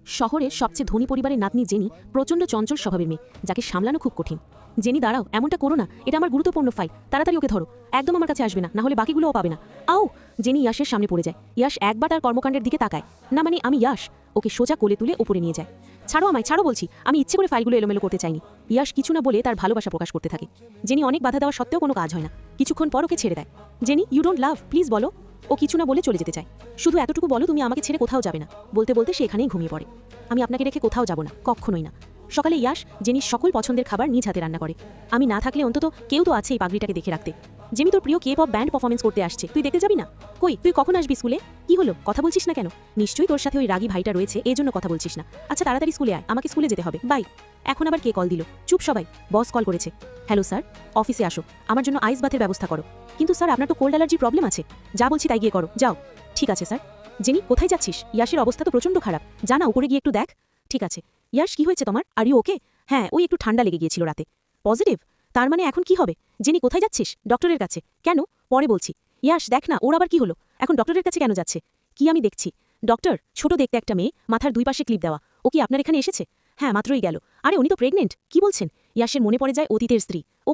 শহরের সবচেয়ে ধনী পরিবারের নাতনি জেনি প্রচণ্ড চঞ্চল স্বভাবের মেয়ে, যাকে সামলানো খুব কঠিন। জেনি দাঁড়াও, এমনটা করো না, এটা আমার গুরুত্বপূর্ণ ফাইল, তাড়াতাড়ি ওকে ধরো, একদম আমার কাছে আসবে না, না হলে বাকিগুলোও পাবে না। আও! জেনি ইয়াশের সামনে পড়ে যায়। ইয়াশ একবার তার কর্মকাণ্ডের দিকে তাকায়, না মানে আমি ইয়াশ, ওকে সোজা কোলে তুলে উপরে নিয়ে যায়। ছাড়ো আমায়, ছাড়ো বলছি, আমি ইচ্ছে করে ফাইলগুলো এলোমেলো করতে চাইনি। ইয়াশ কিছু না বলে তার ভালোবাসা প্রকাশ করতে থাকে। জেনি অনেক বাধা দেওয়া সত্ত্বেও কোনো কাজ হয় না। কিছুক্ষণ পর ওকে ছেড়ে দেয়। Jenny, you don't love, please বলো। ও কিছু না বলে চলে যেতে চায়। শুধু এতটুকু বলো তুমি আমাকে ছেড়ে কোথাও যাবে না। বলতে বলতে সে এখানেই ঘুমিয়ে পড়ে। আমি আপনাকে রেখে কোথাও যাব না, কখনোই না। সকালে ইয়াশ জেনির সকল পছন্দের খাবার নিজ হাতে রান্না করে। আমি না থাকলে অন্তত কেউ তো আছে এই পাগড়িটাকে দেখে রাখতে। জেমি তোর প্রিয় কে-পপ ব্যান্ড পারফরমেন্স করতে আসছে, তুই দেখতে যাবি না? কই, তুই কখন আসবি স্কুলে? কি হলো, কথা বলছিস না কেন? নিশ্চয়ই তোর সাথে ওই রাগী ভাইটা রয়েছে, এই জন্য কথা বলছিস না। আচ্ছা তাড়াতাড়ি স্কুলে আয়, আমাকে স্কুলে যেতে হবে, বাই। এখন আবার কে কল দিল? চুপ সবাই, বস কল করেছে। হ্যালো স্যার, অফিসে আসো, আমার জন্য আইস বাথের ব্যবস্থা করো। কিন্তু স্যার আপনার তো কোল্ড অ্যালার্জির প্রবলেম আছে। যা বলছি তাই গিয়ে করো, যাও। ঠিক আছে স্যার। জেনি, কোথায় যাচ্ছিস? ইয়াশের অবস্থা তো প্রচণ্ড খারাপ, জানা উপরে গিয়ে একটু দেখ। ঠিক আছে। ইয়াশ, কি হয়েছে তোমার? Are you okay? হ্যাঁ, ওই একটু ঠান্ডা লেগে গিয়েছিল রাতে। পজিটিভ? তার মানে এখন কি হবে? জেনি, কোথায় যাচ্ছিস? ডক্টরের কাছে। কেন? পরে বলছি। ইয়াশ দেখ না, ওর আবার কি হলো? এখন ডক্টরের কাছে কেন যাচ্ছে? কি আমি দেখছি? ডক্টর, ছোট দেখতে একটা মেয়ে, মাথার দুই পাশে ক্লিপ দেওয়া, ও কি আপনার এখানে এসেছে? হ্যাঁ, মাত্রই গেল। আরে উনি তো প্রেগনেন্ট, কি বলছেন? ইয়াশের মনে পড়ে যায় অতীতের স্ত্রী। ও